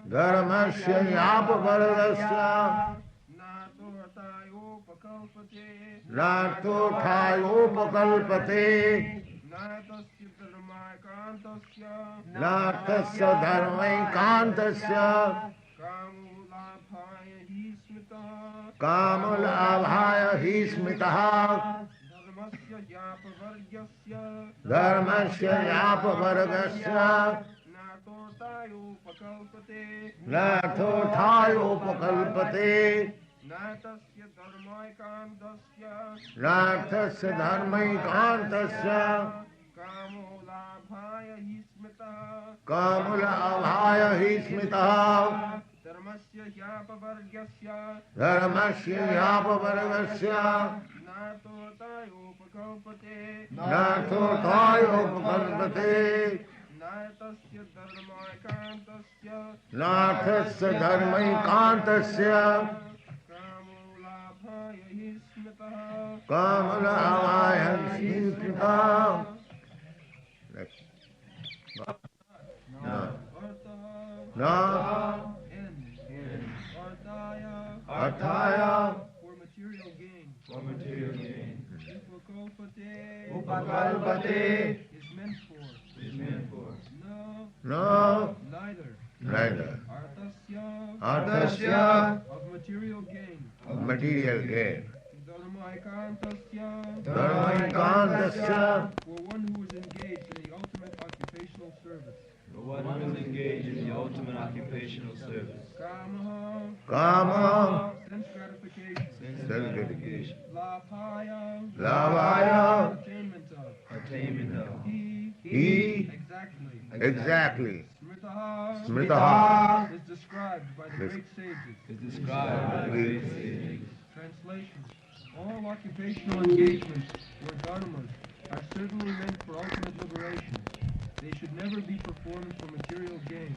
Dharmasya yapavargasya Narthothayopakαλpate Narthasya dharmaikantasya Kamalabhaya hi smitaha Dharmasya yapavargasya Narthothayopakαλpate Narthasya dharmaikantasya Kamalabhaya hi smitaha Dharmasya yapavargasya Narthothayopakαλpate Narthasya dharmaikantasya Kamalabhaya hi smitaha. Na Arthaya for material gain. Upakalpate Is meant for. No Neither. Arthasya Of material gain. Dharmaikantasya For one who is engaged in the ultimate occupational service. Kama. Sense gratification. Labhaya Attainment of. He Exactly. Smritaha is described by the great sages. Translation. All occupational engagements or dharmas are certainly meant for ultimate liberation. They should never be performed for material gain.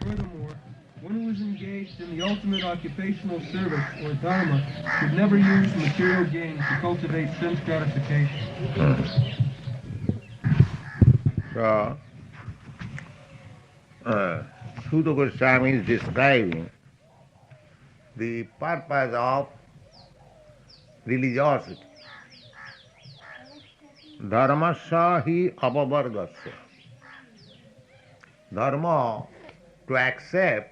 Furthermore, one who is engaged in the ultimate occupational service or dharma should never use material gain to cultivate sense gratification. So, Sutta Goswami is describing the purpose of religiosity. Dharmasya hi apavargasya. Dharma, to accept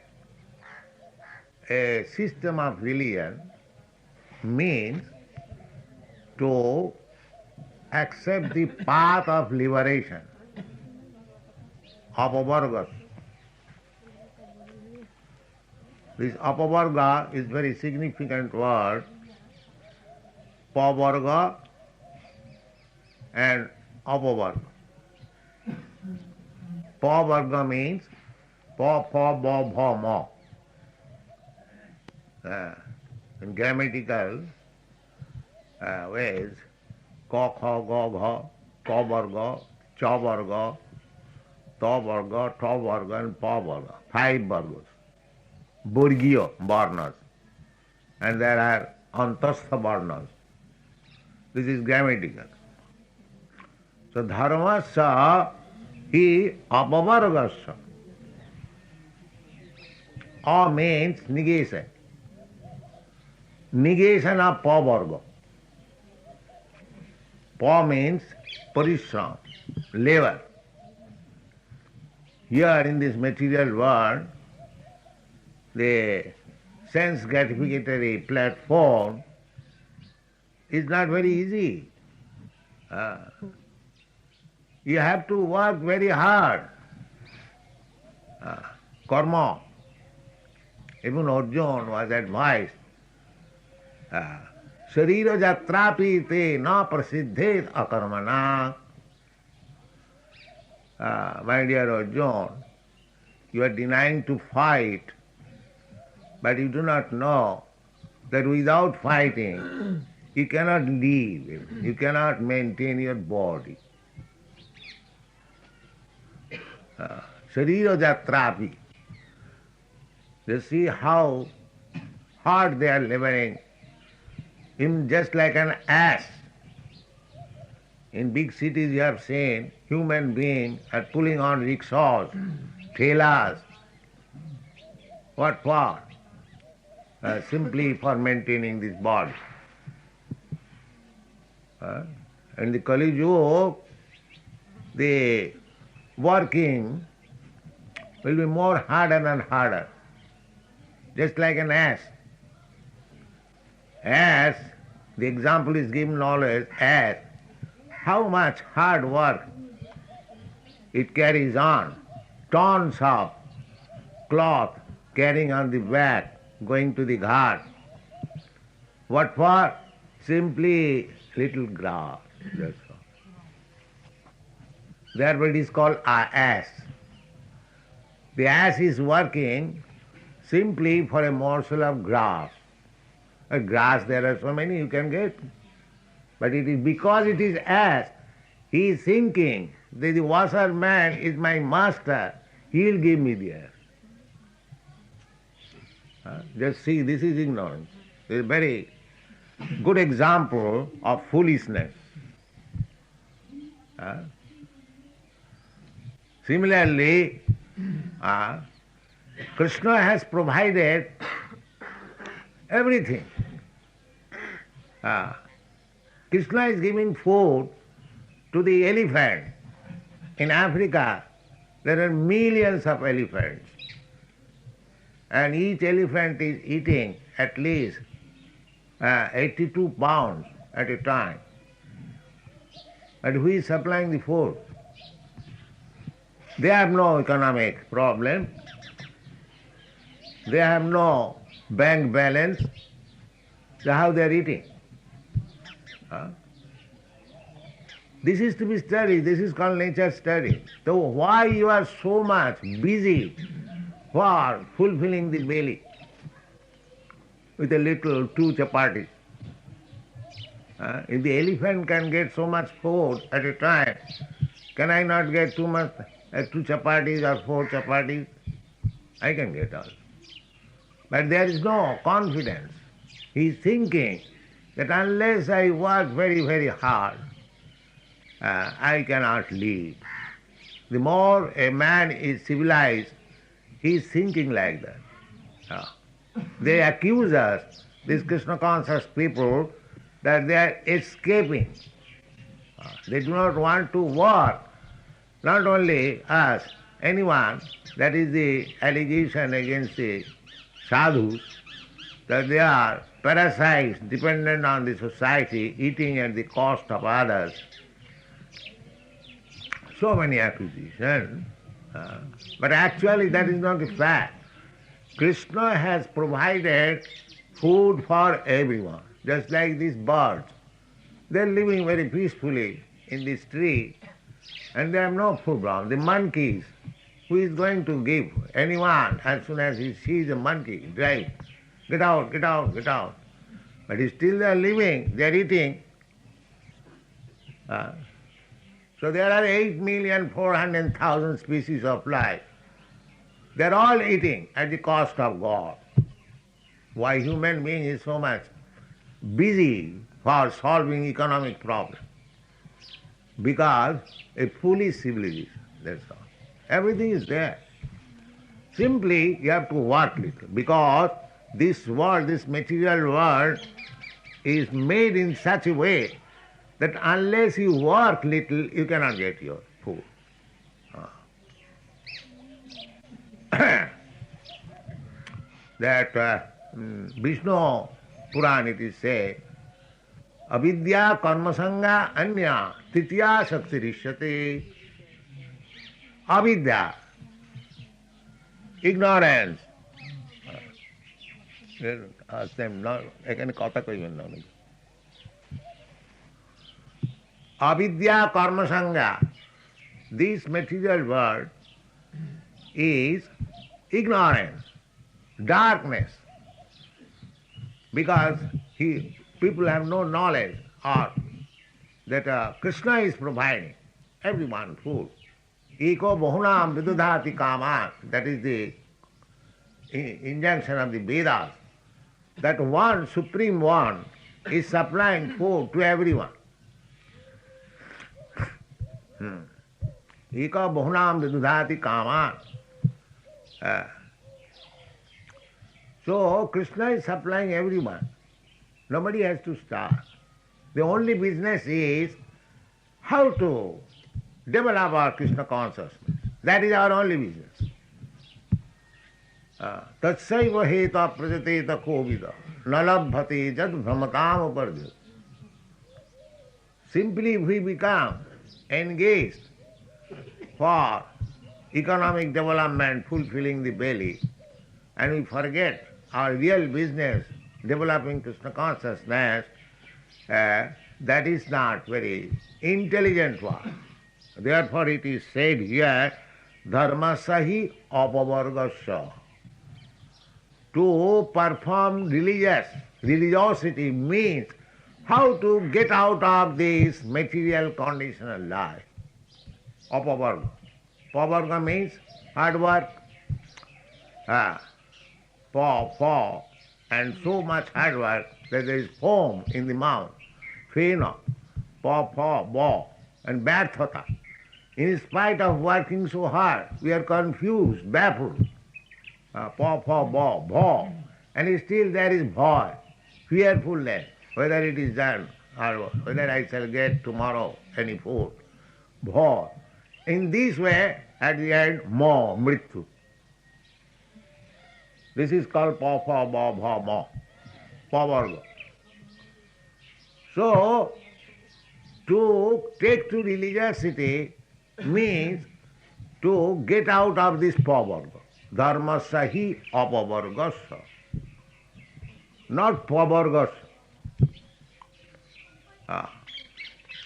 a system of religion, means to accept the path of liberation. Apavargas. This apavarga is very significant word. Pavarga and apavarga. Pavarga means pa, ba, bha, ma. In grammatical ways, ka, kha, ga, gha, ka varga, cha varga, ta varga, ta varga and pa varga. 5 vargas. Burgiya varnas. And there are antastha varnas. This is grammatical. So dharmasya hi apavargasya. A means negation. Negation of pa varga. Pa means parishram, labor. Here in this material world, the sense gratificatory platform is not very easy. You have to work very hard. Karma. Even Arjuna was advised, Sharira jatrapi te na prasiddhet akarmana. My dear Arjuna, you are denying to fight, but you do not know that without fighting, you cannot live, you cannot maintain your body. Sharira jatrapi. You see how hard they are laboring, just like an ass. In big cities you have seen human beings are pulling on rickshaws, Thelas. What for? Simply for maintaining this body. In the Kali Yuga, the working will be more harder and harder. Just like an ass. Ass, the example is given always, ass, how much hard work it carries on. Tons of cloth carrying on the back, going to the ghat. What for? Simply little grass. That's all. Therefore it is called an ass. The ass is working simply for a morsel of grass. A grass, there are so many you can get. But it is because it is ass, he is thinking that the washerman is my master, he will give me the ass. Just see, this is ignorance. It is a very good example of foolishness. Similarly, Krishna has provided everything. Krishna is giving food to the elephant. In Africa, there are millions of elephants. And each elephant is eating at least 82 pounds at a time. But who is supplying the food? They have no economic problem. They have no bank balance. So how they are eating? This is to be studied. This is called nature study. So why you are so much busy for fulfilling the belly with a little 2 chapatis? If the elephant can get so much food at a time, can I not get 2 chapatis or 4 chapatis? I can get all. But there is no confidence. He is thinking that unless I work very, very hard, I cannot live. The more a man is civilized, he is thinking like that. They accuse us, these Krishna conscious people, that they are escaping. They do not want to work. Not only us, anyone. That is the allegation against the sadhus, that they are parasites dependent on the society, eating at the cost of others. So many accusations. But actually that is not the fact. Krishna has provided food for everyone. Just like these birds. They are living very peacefully in this tree and they have no food problem. The monkeys, who is going to give anyone as soon as he sees a monkey, drive, get out, get out, get out. But still they are living, they are eating. So there are 8,400,000 species of life. They are all eating at the cost of God. Why human being is so much busy for solving economic problems? Because a foolish civilization, that's all. Everything is there. Simply you have to work little, because this world, this material world, is made in such a way that unless you work little, you cannot get your food. That Vishnu Puran it is said, avidya karmasanga anya titiya shaktirishyate. Avidya, ignorance. Ask them, no, ekhane kotha koiben na. Avidya karmasanga. This material world is ignorance, darkness, because people have no knowledge or that Krishna is providing everyone food. Eko bahunam vidudhati kaman. That is the injunction of the Vedas. That one, Supreme One, is supplying food to everyone. Eka bahunam vidudhati kaman. So Krishna is supplying everyone. Nobody has to starve. The only business is how to develop our Krishna consciousness. That is our only business. Tatsaiva heta prajateta kovida nalabhate jad brahmatam uparjat. Simply if we become engaged for economic development, fulfilling the belly, and we forget our real business, developing Krishna consciousness, that is not very intelligent one. Therefore it is said here, dharmasahi apavargasya. To perform religiosity means how to get out of this material conditional life. Apavarga. Pavarga means hard work. And so much hard work that there is foam in the mouth. Fena, bo, and bharthata. In spite of working so hard, we are confused, baffled. Bo. And still there is bhoy, fearfulness, whether it is done or whether I shall get tomorrow any food. Bhoy. In this way, at the end, mrityu. This is called mo, pavarga. So, to take to religiosity means to get out of this pavarga. Dharmasahi apavargasya. Not pavargasya.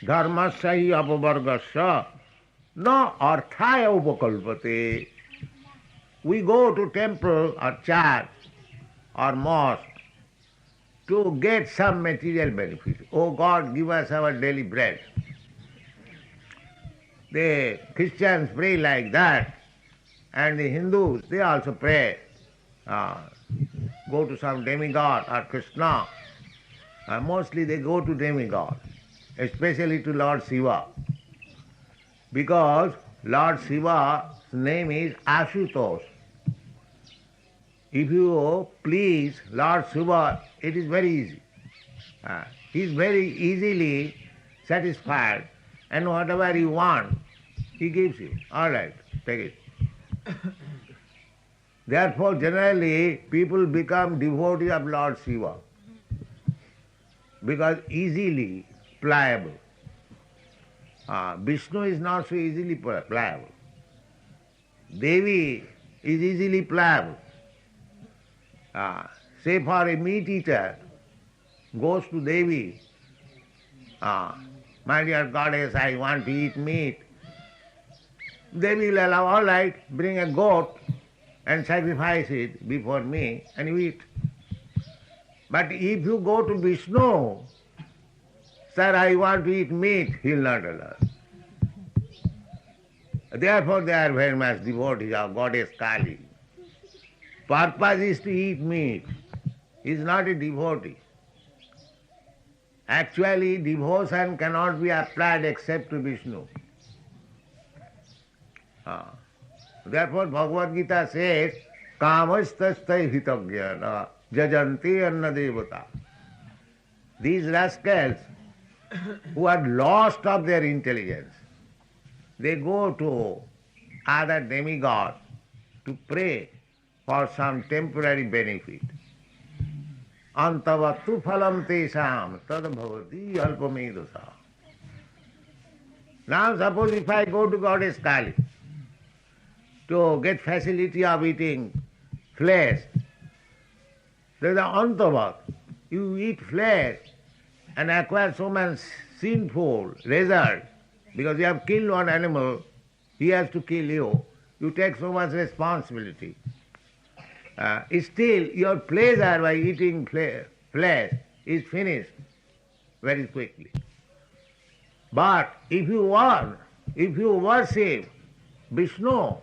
Dharmasahi apavargasya. No arthaya upakalpate. We go to temple or church or mosque to get some material benefit. Oh God, give us our daily bread. The Christians pray like that, and the Hindus, they also pray. Go to some demigod or Krishna. Mostly they go to demigod, especially to Lord Shiva. Because Lord Shiva's name is Ashutosh. If you please Lord Shiva, it is very easy. He is very easily satisfied, and whatever you want, he gives you. All right, take it. Therefore, generally, people become devotees of Lord Shiva because easily pliable. Vishnu is not so easily pliable. Devi is easily pliable. Say for a meat eater goes to Devi, my dear goddess, I want to eat meat. Devi will allow, all right, bring a goat and sacrifice it before me and you eat. But if you go to Vishnu, sir, I want to eat meat, he will not allow. Therefore they are very much devotees of goddess Kali. Purpose is to eat meat. He is not a devotee. Actually, devotion cannot be applied except to Vishnu. Therefore Bhagavad Gita says, Kamastastai hitagyana jajanti anna devata. These rascals who are lost of their intelligence, they go to other demigods to pray for some temporary benefit. Antavattu phalam tesam tad bhavati alpamedosa. Now suppose if I go to Goddess Kali to get facility of eating flesh, there is an antavat. You eat flesh and acquire so much sinful result because you have killed one animal, he has to kill you. You take so much responsibility. Still, your pleasure by eating flesh is finished very quickly. But if you worship Vishnu,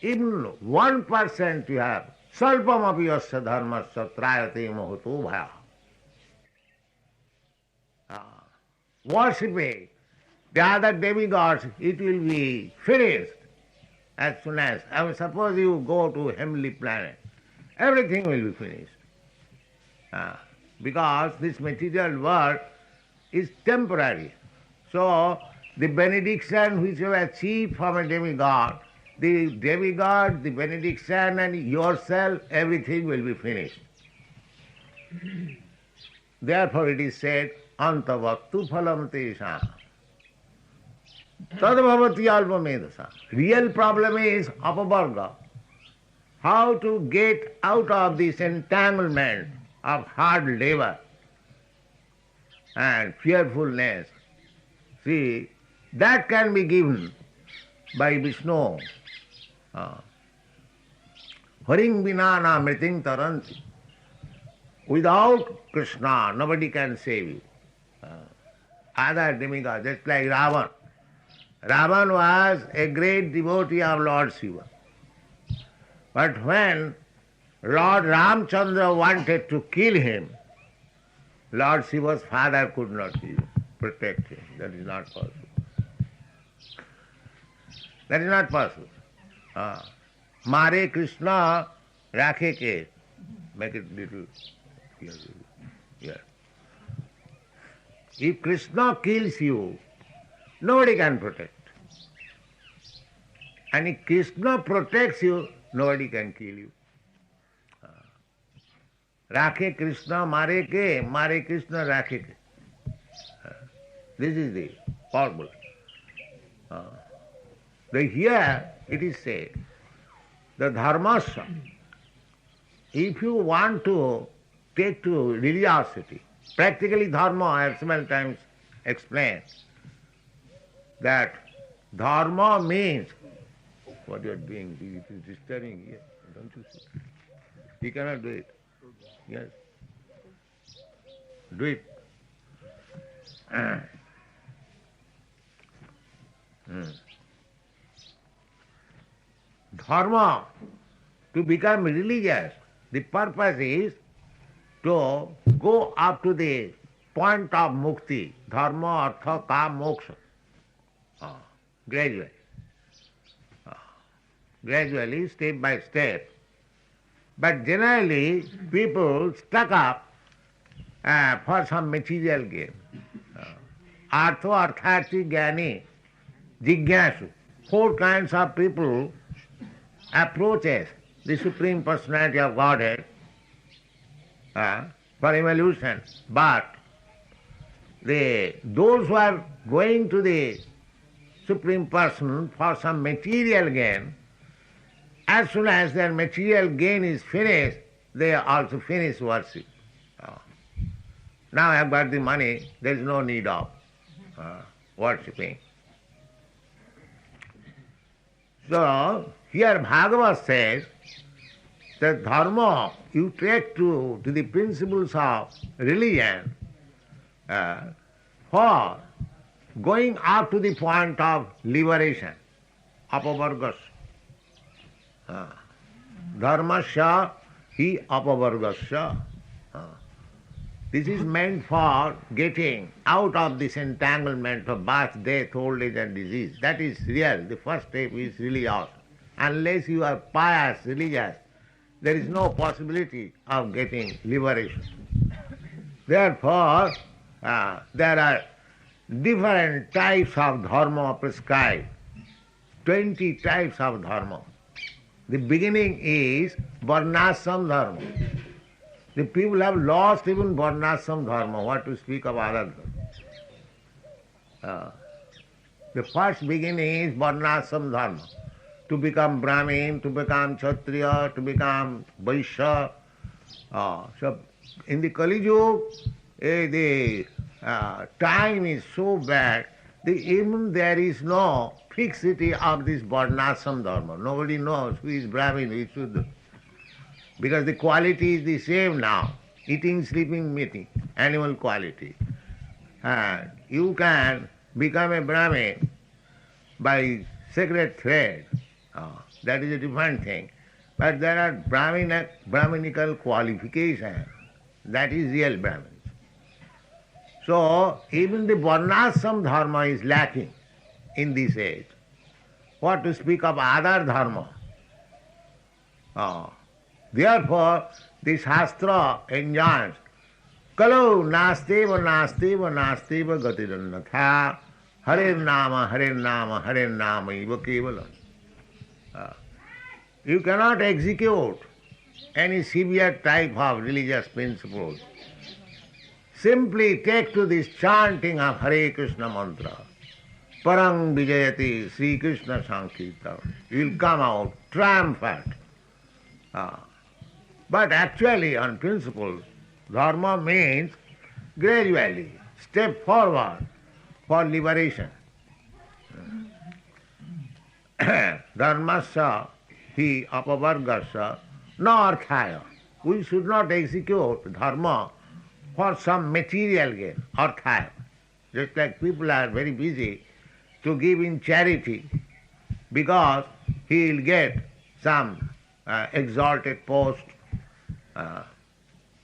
even 1% you have, salpamapi yasya dharmasya trayate mohoto bhaya. Worshipping the other demigods, it will be finished as soon as, I mean, suppose you go to heavenly planet, everything will be finished. Because this material world is temporary. So the benediction which you achieve from a demigod, the demigod, the benediction and yourself, everything will be finished. Therefore it is said, Antavaktu phalam tesha. Tadbhavati alpamedasa. Real problem is apavarga. How to get out of this entanglement of hard labor and fearfulness. See, that can be given by Vishnu. Haring vinana mriting taranti. Without Krishna, nobody can save you. Other demigods, just like Ravana. Ravana was a great devotee of Lord Shiva. But when Lord Ramchandra wanted to kill him, Lord Shiva's father could not protect him. That is not possible. That is not possible. Mare Krishna rakhe ke. Make it little here. If Krishna kills you, nobody can protect. And if Krishna protects you, nobody can kill you. Rakhe Krishna mare Krishna rakhe ke. This is the formula. Here it is said, the dharmasya, if you want to take to religiosity, practically dharma, I have several times explained, that dharma means, what you are doing, it is disturbing here, don't you see? You cannot do it. Yes. Do it. Dharma, to become religious, the purpose is to go up to the point of mukti, dharma, artha, kam, moksha. Gradually. Gradually, step by step. But generally, people stuck up for some material gain. Artho, arthati, jnani, jigyasu. 4 kinds of people approaches the Supreme Personality of Godhead for evolution. But those who are going to the Supreme Person for some material gain, as soon as their material gain is finished, they also finish worship. Now I have got the money, there is no need of worshipping. So, here Bhagavad says that dharma, you take to the principles of religion for going up to the point of liberation, apavargas. Dharmasya hi apavargasya. This is meant for getting out of this entanglement of birth, death, old age and disease. That is real. The first step is religious. Unless you are pious, religious, there is no possibility of getting liberation. Therefore, there are different types of dharma prescribed, 20 types of dharma. The beginning is varnashram dharma. The people have lost even varnashram dharma, what to speak of other dharma. The first beginning is varnashram dharma. To become Brahmin, to become Kshatriya, to become Vaishya. So in the Kali Yuga, the time is so bad that even there is no fixity of this varnashram dharma. Nobody knows who is Brahmin, who is Shudra. Because the quality is the same now. Eating, sleeping, meeting, animal quality. And you can become a Brahmin by sacred thread. That is a different thing. But there are Brahminical qualifications. That is real Brahmins. So even the varnashram dharma is lacking in this age. what to speak of other dharma? Therefore, the Shastra enjoins, Kalau nasteva nasteva nasteva gatirannatha Hare Nama Hare Nama Hare Nama iva kevalam. You cannot execute any severe type of religious principles. Simply take to this chanting of Hare Krishna mantra. Parang Vijayati Sri Krishna Sankirtan. You will come out triumphant. But actually, on principle, dharma means gradually step forward for liberation. Dharmasya hi apavargasya na arthaya. We should not execute dharma for some material gain, arthaya. Just like people are very busy to give in charity because he will get some exalted post,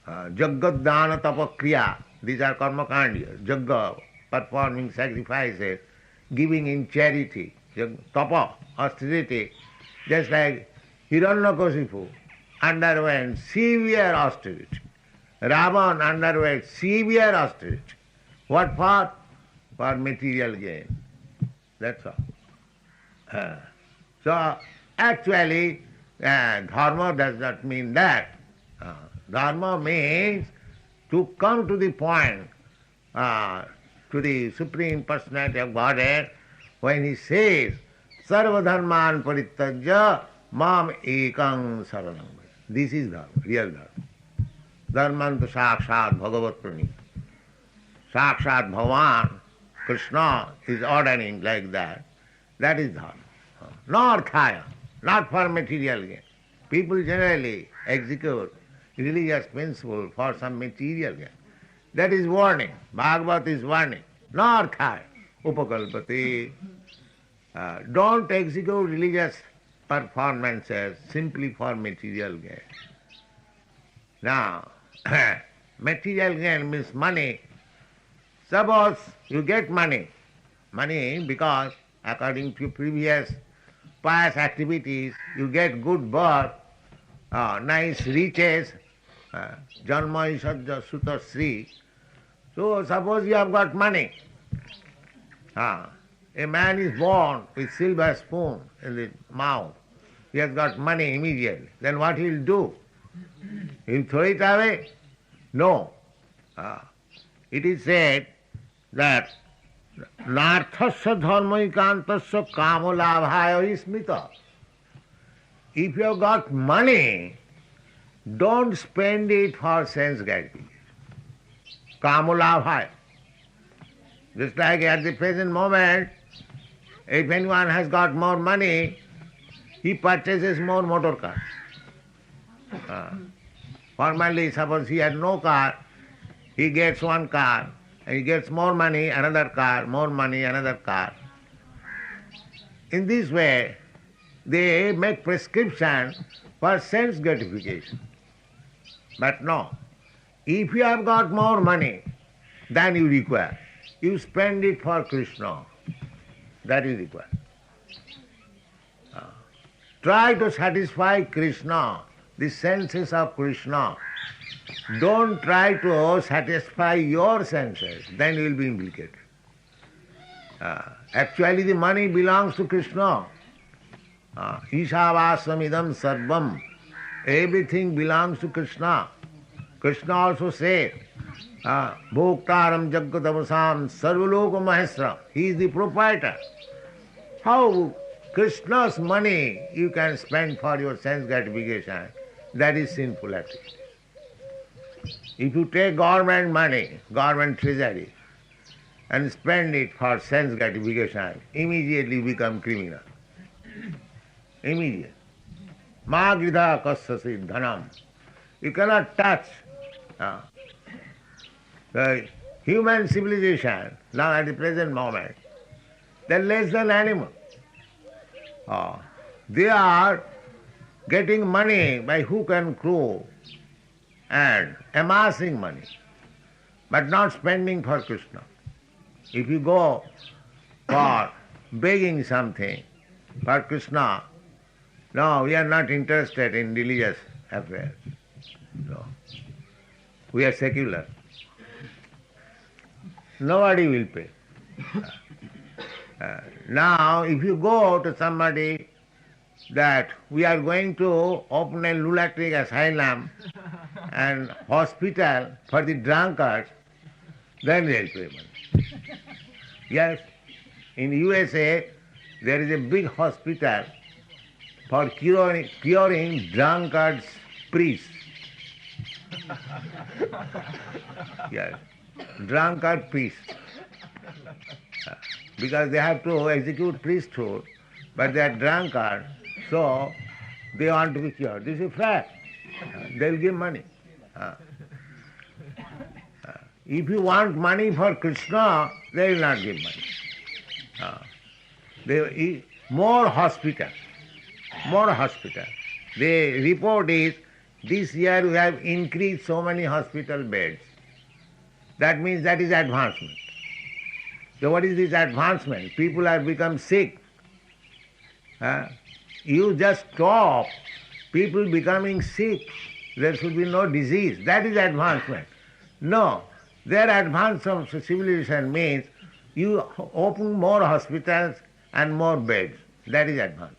Jaggadana tapakriya, these are karma kandya, Jagga, performing sacrifices, giving in charity, tapa, austerity, just like Hiranyakasipu underwent severe austerity. Ravan underwent severe austerity. What for? For material gain. That's all. So actually, dharma does not mean that. Dharma means to come to the point, to the Supreme Personality of Godhead, when he says, Sarva dharman parityajya mam ekam saranam. This is dharma, real dharma. Dharmanta sakshat bhagavad pranita. Sakshat Bhavan, Krishna is ordering like that. That is dharma. Not arthaya, not for material gain. People generally execute religious principle for some material gain. That is warning. Bhagavad is warning. Not arthaya, upakalpati. Don't execute religious performances simply for material gain. Now, material gain means money. Suppose you get money because according to previous past activities, you get good birth, nice riches, janma isajja sutta sri. So suppose you have got money. A man is born with silver spoon in the mouth. He has got money immediately. Then what he will do? He will throw it away? No. It is said that narthasya dharmaikantasya kamolabhaya smita. If you have got money, don't spend it for sense gratification. Kamolabhaya. Just like at the present moment, if anyone has got more money, he purchases more motor cars. Formerly, suppose he had no car, he gets one car, and he gets more money, another car, more money, another car. In this way, they make prescription for sense gratification. But no, if you have got more money than you require, you spend it for Krishna. That is required. Try to satisfy Krishna, the senses of Krishna. Don't try to satisfy your senses, then you will be implicated. Actually the money belongs to Krishna. Ishavāsamidam sarvam. Everything belongs to Krishna. Krishna also said, Bhoktaram Jagatamasam Sarvaloka Mahesra. He is the proprietor. How Krishna's money you can spend for your sense gratification? That is sinful activity. If you take government money, government treasury, and spend it for sense gratification, immediately become criminal. Immediate. Ma gridha kassasi dhanam. You cannot touch the human civilization now at the present moment. They are less than animal. They are getting money by hook and crook and amassing money, but not spending for Krishna. If you go for begging something, for Krishna. No, we are not interested in religious affairs. No. We are secular. Nobody will pay. Now, if you go to somebody that we are going to open a lunatic asylum and hospital for the drunkards, then they'll pay money. Yes, in USA there is a big hospital for curing drunkards priests. Yes, drunkard priests. Because they have to execute priesthood, but they are drunkard, so they want to be cured. This is fact. They'll give money. If you want money for Krishna, they will not give money. More hospital. The report is, this year we have increased so many hospital beds. That means that is advancement. So what is this advancement? People have become sick. You just stop people becoming sick. There should be no disease. That is advancement. No. Their advance of civilization means you open more hospitals and more beds. That is advancement.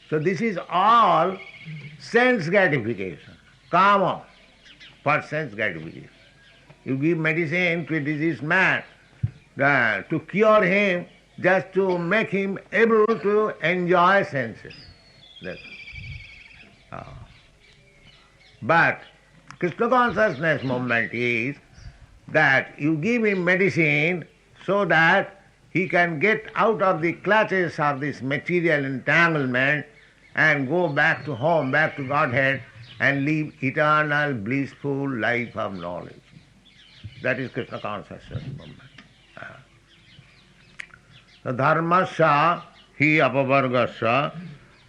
So this is all sense gratification. Kama for sense gratification. You give medicine to a diseased man to cure him, just to make him able to enjoy senses. But Krishna consciousness movement is that you give him medicine so that he can get out of the clutches of this material entanglement and go back to home, back to Godhead, and live eternal blissful life of knowledge. That is Krishna consciousness movement. So dharmasya hi apavargasya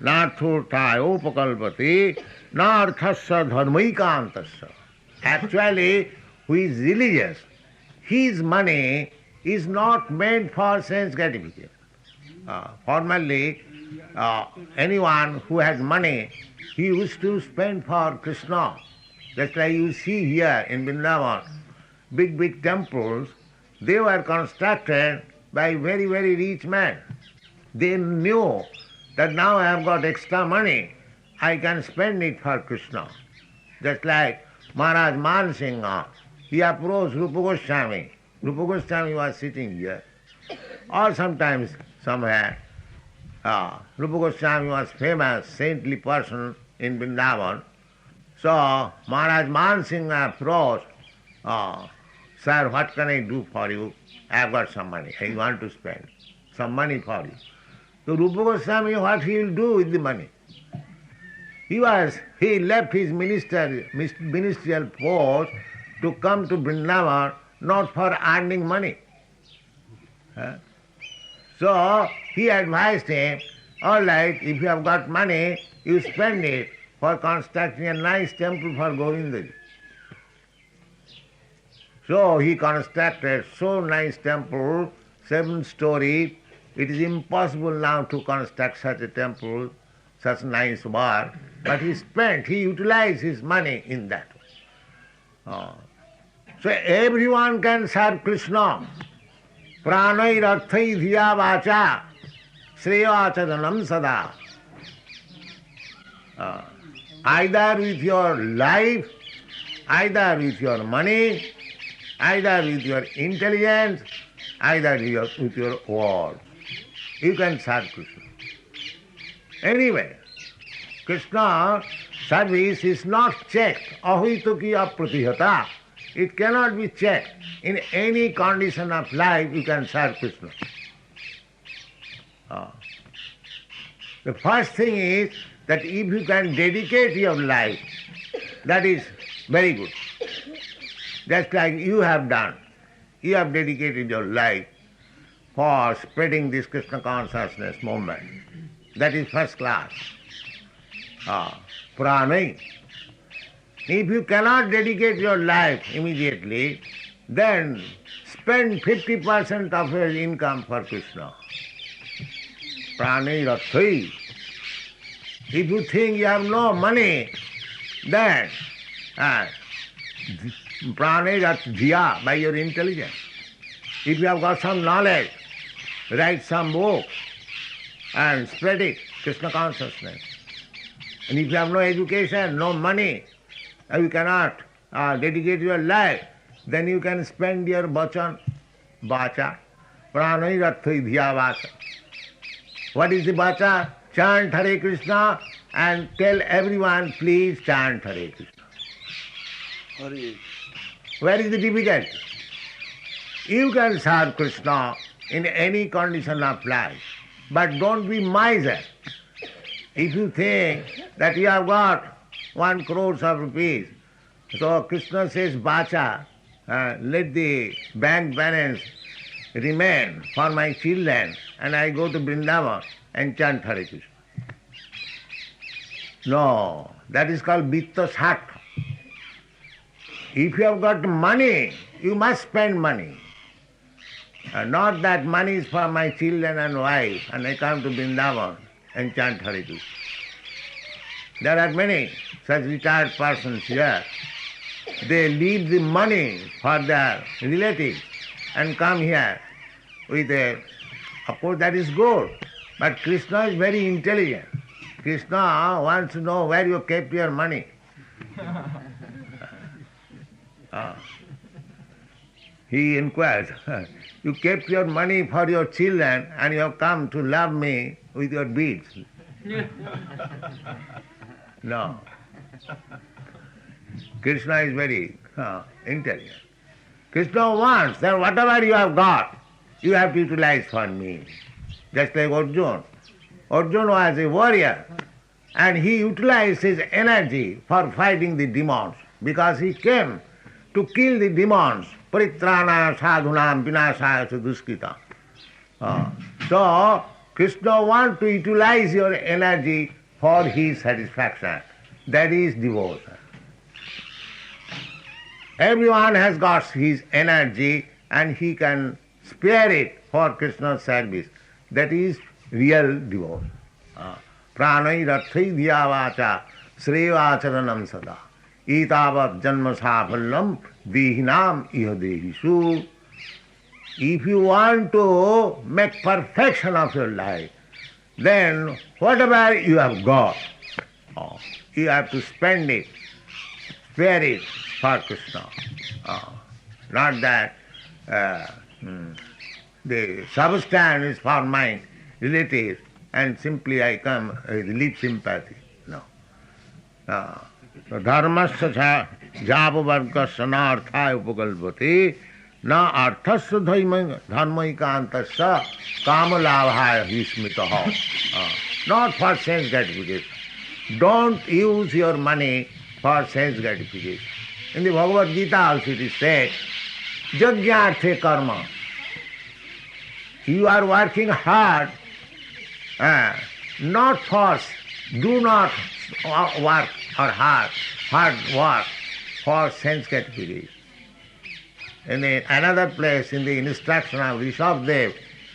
nathurthaya upakalpati narthasya dharmaikantasya. Actually, who is religious, his money is not meant for sense gratification. Formerly, anyone who has money, he used to spend for Krishna. Just like you see here in Vṛndāvana, big temples, they were constructed by very rich men. They knew that now I have got extra money, I can spend it for Krishna. Just like Maharaj Mansingha, he approached Rupa Goswami. Rupa Goswami was sitting here. Or sometimes somewhere, Rupa Goswami was famous, saintly person in Vṛndāvana. So Maharaj Mansingha approached, sir, what can I do for you? I have got some money. I want to spend some money for you. So Rupa Goswami, what he will do with the money? He left his ministerial post to come to Vṛndāvana, not for earning money. So he advised him, all right, if you have got money, you spend it for constructing a nice temple for Govindaji. So he constructed so nice temple, 7-story. It is impossible now to construct such a temple, such nice work. But he utilized his money in that way. So everyone can serve Krishna. Pranair arthai dhiya vacha sreya chadanam sada. Either with your life, either with your money, either with your intelligence, either with your words. You can serve Krishna. Anyway, Krishna service is not checked. Ahituki apratihata. It cannot be checked. In any condition of life, you can serve Krishna. The first thing is that if you can dedicate your life, that is very good. Just like you have done. You have dedicated your life for spreading this Krishna consciousness movement. That is first class. Pranay. If you cannot dedicate your life immediately, then spend 50% of your income for Krishna. Pranirathai. If you think you have no money, then Pranirathya, by your intelligence. If you have got some knowledge, write some book and spread it, Krishna Consciousness. And if you have no education, no money, you cannot dedicate your life, then you can spend your vacha, pranirathai dhya vacha. What is the vacha? Chant Hare Krishna and tell everyone, please chant Hare Krishna. Hare. Where is the difficulty? You can serve Krishna in any condition of life, but don't be miser. If you think that you have got 1 crore of rupees, so Krishna says, Vacha, let the bank balance remain for my children, and I go to Vṛndāvana and chant Hare Krishna. No, that is called Vitta Sartha. If you have got money, you must spend money. Not that money is for my children and wife, and I come to Vṛndāvana and chant Hare Krishna. There are many such retired persons here. They leave the money for their relatives and come here with a, of course that is good, but Krishna is very intelligent. Krishna wants to know where you kept your money. He inquires, you kept your money for your children and you have come to love me with your beads. No. Krishna is very intelligent. Krishna wants that whatever you have got, you have to utilize for me. Just like Arjuna. Arjuna was a warrior and he utilized his energy for fighting the demons because he came to kill the demons. Paritrana sadhunam vinashaya duskita. So, Krishna wants to utilize your energy for his satisfaction. That is devotion. Everyone has got his energy and he can spare it for Krishna's service. That is real devotion. Pranai rathai dhya srevacharanam sada. Itavat janma safallam dihinam iha dehishu. If you want to make perfection of your life, then whatever you have got, you have to spend it, spare it for Krishna. Not that the substance is for my relatives and simply I come with lip sympathy. No. Dharmasya javavargasya na arthaya upakalpati na arthasya dharmaikantasya kamalabhaya hismitaha. Not for sense gratification. Don't use your money for sense gratification. In the Bhagavad Gita also it is said, Jagyarthe karma. You are working hard, not for, do not work or hard work for sense gratification. In another place, in the instruction of Rishabhdev,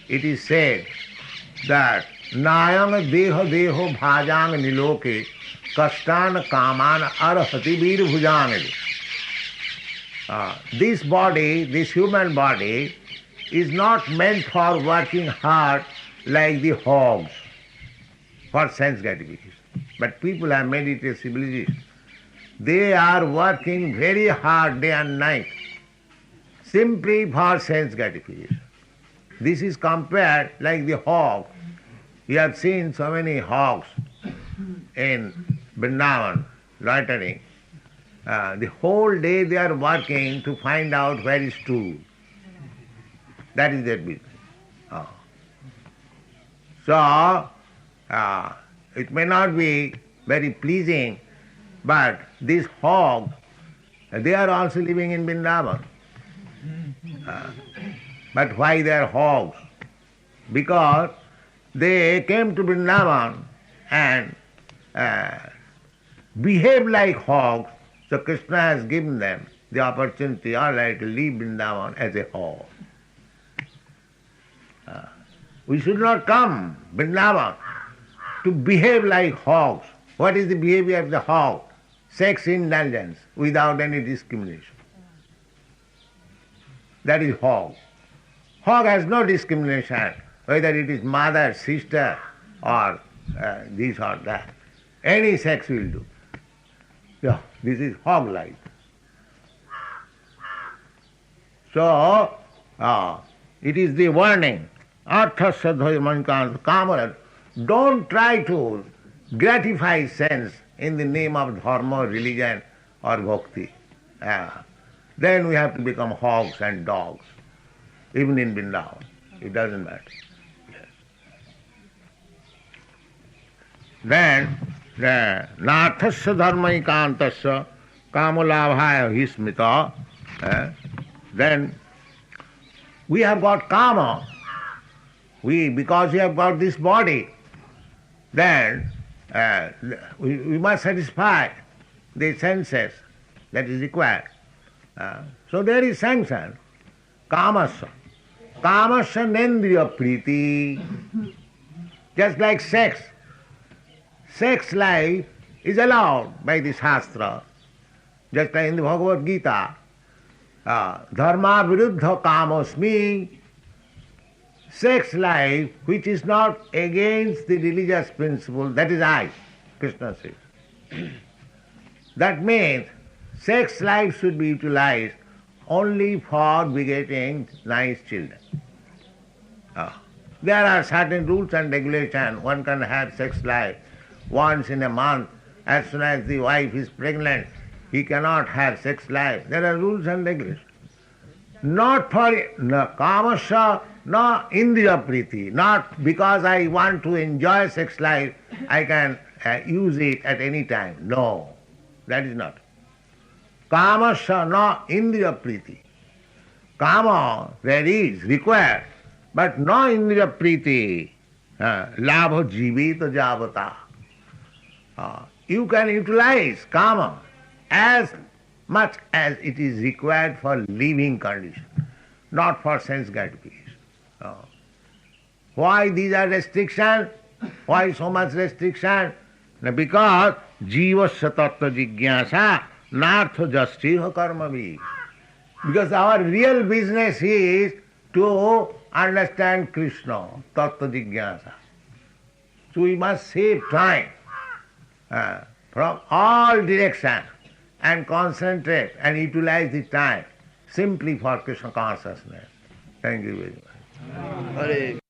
it is said that Nayam deha deho bhajang niloke kastan kaman arhati vir bhujang. This body, this human body, is not meant for working hard like the hogs for sense gratification. But people have made it a civilization. They are working very hard day and night simply for sense gratification. This is compared like the hog. You have seen so many hogs in Vṛndāvana loitering. The whole day they are working to find out where is stool. That is their business. So, it may not be very pleasing, but these hogs, they are also living in Vṛndāvana. But why they are hogs? Because they came to Vṛndāvana and behave like hogs, so Krishna has given them the opportunity, all right, to leave Vṛndāvana as a hog. We should not come, Vṛndāvana, to behave like hogs. What is the behavior of the hog? Sex indulgence without any discrimination. That is hog. Hog has no discrimination, whether it is mother, sister, or this or that. Any sex will do. Yeah, this is hog life. So, it is the warning. Arthasya dharmankanta kamara. Don't try to gratify sense in the name of dharma, religion, or bhakti. Then we have to become hogs and dogs, even in Vṛndāvana. It doesn't matter. Yes. Then, nathasya dharmaikantasya kamalabhaya hismita. Then we have got kama. Because we have got this body, then we must satisfy the senses that is required. So there is sanction. Kamasya. Kamasya nendriya priti. Just like sex. Sex life is allowed by the Shastra. Just like in the Bhagavad Gita. Dharma viruddha kamosmi. Sex life which is not against the religious principle, that is I, Krishna says. That means sex life should be utilized only for begetting nice children. There are certain rules and regulations. One can have sex life once in a month. As soon as the wife is pregnant, he cannot have sex life. There are rules and regulations. Not for kamasya, no indriya priti. Not because I want to enjoy sex life, I can use it at any time. No, that is not. Kamasya, no indriya priti. Kama, there is required, but no indriya priti. Labha jivita javata. You can utilize kama as much as it is required for living condition, not for sense gratification. Why these are restrictions? Why so much restriction? Because jivasya tattva jigyasa nartha jastiha karma vi. Because our real business is to understand Krishna, tattva jigyasa. So we must save time from all directions and concentrate and utilize the time simply for Krishna consciousness. Thank you very much. Hare